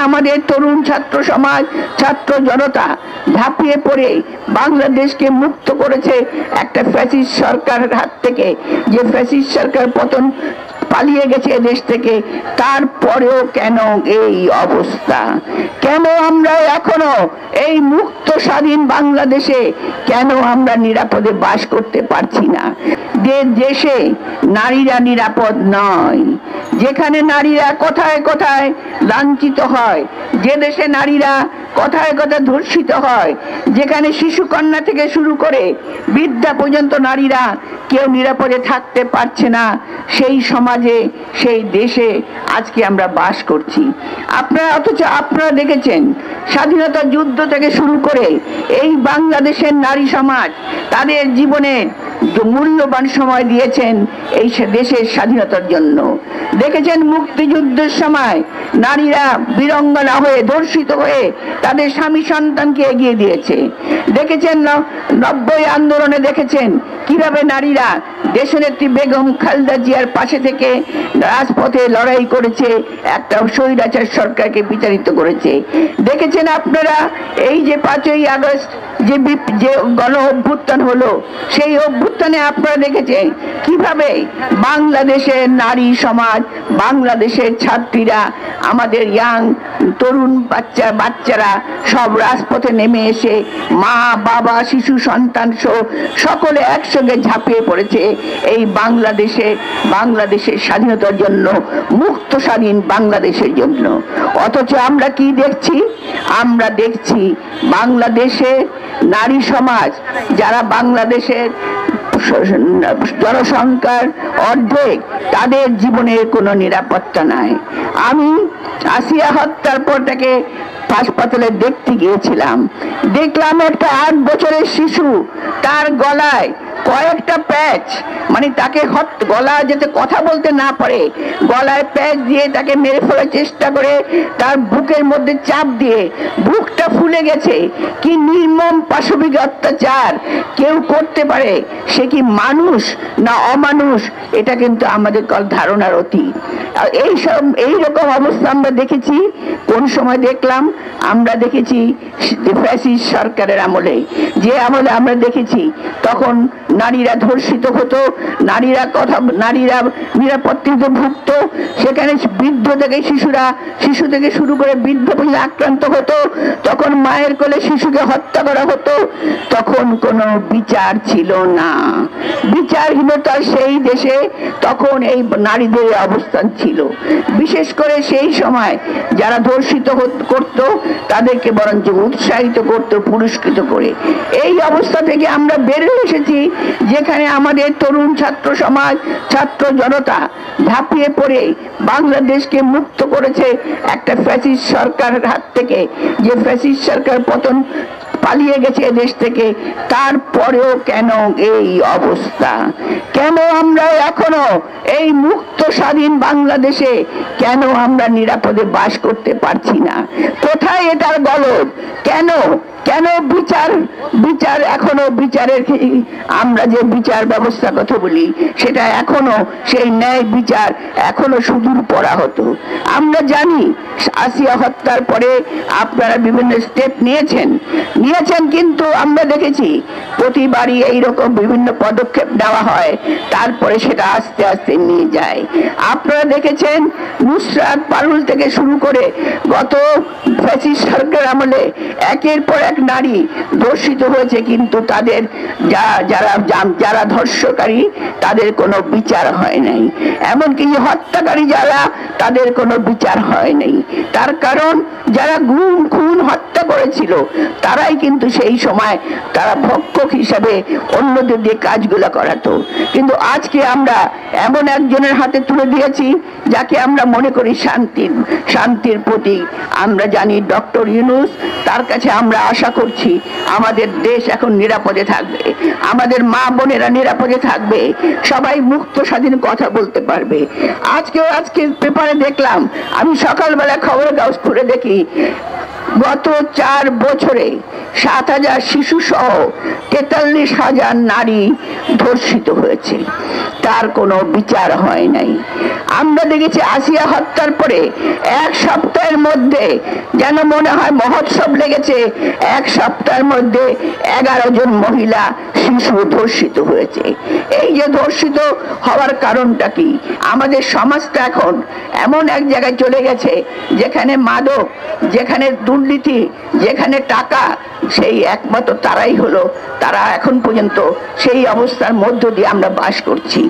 আমাদের তরুণ ছাত্র সমাজ, ছাত্র জনতা ঝাঁপিয়ে পড়ে বাংলাদেশকে মুক্ত করেছে একটা ফ্যাসিস্ট সরকারের হাত থেকে। যে ফ্যাসিস্ট সরকার পতন পালিয়ে গেছে দেশ থেকে, তারপরেও কেন এই অবস্থা? কেন আমরা এখনো এই মুক্ত স্বাধীন বাংলাদেশে কেন আমরা নিরাপদে বাস করতে পারছি না? যে দেশে নারীরা নিরাপদ নয়, যেখানে নারীরা কোথায় কোথায় লাঞ্ছিত হয়, যে দেশে নারীরা কোথায় কোথায় ধর্ষিত হয়, যেখানে শিশু কন্যা থেকে শুরু করে বৃদ্ধা পর্যন্ত নারীরা কেউ নিরাপদে থাকতে পারছে না, সেই সমাজে সেই দেশে আজকে আমরা বাস করছি। অথচ আপনারা দেখেছেন স্বাধীনতা যুদ্ধ থেকে শুরু করে এই বাংলাদেশের নারী সমাজ তাদের জীবনের মূল্যবান সময় দিয়েছেন এই দেশের স্বাধীনতার জন্য। দেখেছেন মুক্তিযুদ্ধের সময় নারীরা বীরাঙ্গনা হয়ে ধর্ষিত হয়ে তাদের স্বামী সন্তানকে এগিয়ে দিয়েছে। দেখেছেন 90 আন্দোলনে দেখেছেন কিভাবে নারীরা দেশনেত্রী বেগম খালেদা জিয়ার পাশে থেকে রাজপথে লড়াই করেছে, একটা স্বৈরাচার সরকারকে বিতাড়িত করেছে। দেখেছেন আপনারা এই যে 5ই আগস্ট যে গণ অভ্যুত্থান হলো, সেই অভ্যুত্থানে আপনারা দেখেছেন কিভাবে বাংলাদেশের নারী সমাজ, বাংলাদেশের ছাত্রীরা, আমাদের ইয়াং তরুণ বাচ্চারা সব রাজপথে নেমে এসে মা বাবা শিশু সন্তান সহ সকলে একসঙ্গে ঝাঁপিয়ে পড়েছে এই বাংলাদেশের স্বাধীনতার জন্য, মুক্ত স্বাধীন বাংলাদেশের জন্য। অথচ আমরা কি দেখছি? আমরা দেখছি বাংলাদেশে নারী সমাজ, যারা বাংলাদেশের জনসংখ্যার অর্ধেক, তাদের জীবনের কোনো নিরাপত্তা নাই। আমি আসিয়া হত্যার পর তাকে হাসপাতালে দেখতে গিয়েছিলাম, দেখলাম একটা 8 বছরের শিশু, তার গলায় কয়েকটা প্যাচ, মানে তাকে গলা যাতে কথা বলতে না পারে গলায় প্যাচ দিয়ে তাকে মেরে ফেলার চেষ্টা করে, তার বুকের মধ্যে চাপ দিয়ে বুকটা ফুলে গেছে। কি নির্মম পাশবিক অত্যাচার কেউ করতে পারে! সে কি মানুষ না অমানুষ? এটা কিন্তু আমাদের ধারণার অতীত। এইরকম অবস্থা আমরা দেখেছি। কোন সময় দেখলাম? আমরা দেখেছি ফ্যাসিস্ট সরকারের আমলে। যে আমলে আমরা দেখেছি তখন নারীরা ধর্ষিত হতো, নারীরা নিরাপত্তিতে ভুগত, সেখানে বৃদ্ধ থেকে শিশু থেকে শুরু করে বৃদ্ধ পর্যন্ত আক্রান্ত হতো, তখন মায়ের কোলে শিশুকে হত্যা করা হতো, তখন কোনো বিচার ছিল না। বিচারহীনতার সেই দেশে তখন এই নারীদের অবস্থান ছিল। বিশেষ করে সেই সময় যারা ধর্ষিত করত তাদেরকে বরঞ্চ উৎসাহিত করত, পুরস্কৃত করে। এই অবস্থা থেকে আমরা বেরিয়ে এসেছি, যেখানে আমাদের তরুণ ছাত্র সমাজ, ছাত্র জনতা ঝাঁপিয়ে পড়ে বাংলাদেশকে মুক্ত করেছে একটা ফ্যাসিস্ট সরকারের হাত থেকে। যে ফ্যাসিস্ট সরকার পতন পালিয়ে গেছে দেশ থেকে, তারপরেও কেন এই অবস্থা? কেন আমরা এখনো এই মুক্ত স্বাধীন বাংলাদেশে কেন আমরা নিরাপদে বাস করতে পারছি না? কোথায় এটার গলদ? কেন বিচার এখনো বিচারের, আমরা যে বিচার ব্যবস্থা কথা বলি সেটা এখনো সেই ন্যায় বিচার এখনো সুদূর পড়া হতো। আমরা জানি আসিয়া হত্যার পরে আপনারা বিভিন্ন স্টেপ নিয়েছেন, কিন্তু আমরা দেখেছি প্রতিবারই এইরকম বিভিন্ন পদক্ষেপ নেওয়া হয়, তারপরে সেটা আস্তে আস্তে নিয়ে যায়। আপনারা দেখেছেন নুসরাত পারুল থেকে শুরু করে গত ফ্যাসিস্ট সরকার আমলে একের পর এক নারী ধর্ষিত হয়েছে, কিন্তু তাদের যারা ধর্ষকারী তাদের কোনো বিচার হয় নাই, এমনকি হত্যাকারী যারা, তাদের কোনো বিচার হয় নাই। তার কারণ যারা খুন হত্যা করেছিল তারাই কিন্তু সেই সময় তারা ভক্ষক হিসাবে অন্যদের দিয়ে কাজগুলো করাতো। কিন্তু আজকে আমরা এমন একজনের হাতে তুলে দিয়েছি যাকে আমরা মনে করি শান্তির প্রতীক। আমরা জানি ডক্টর ইউনূস, তার কাছে আমরা আশা করছি আমাদের দেশ এখন নিরাপদে থাকবে, আমাদের মা বোনেরা নিরাপদে থাকবে, সবাই মুক্ত স্বাধীন কথা বলতে পারবে। আজকে পেপারে দেখলাম, আমি সকালবেলা খবরের কাগজ খুলে দেখি গত 4 বছরে 7,000 শিশু সহ 43,000 নারী ধর্ষিত হয়েছে, তার কোনো বিচার হয় নাই। আমরা দেখেছি আসিয়া হত্যার পরে 1 সপ্তাহের মধ্যে যেন মনে হয় মহোৎসব লেগেছে, 1 সপ্তাহের মধ্যে 11 জন মহিলা শিশু ধর্ষিত হয়েছে। এই যে ধর্ষিত হওয়ার কারণটা কি? আমাদের সমাজটা এখন এমন এক জায়গায় চলে গেছে যেখানে মাদক, যেখানে দুর্নীতি, যেখানে টাকা, সেই একমাত্র তারাই হলো, তারা এখন পর্যন্ত সেই অবস্থার মধ্য দিয়ে আমরা বাস করছি।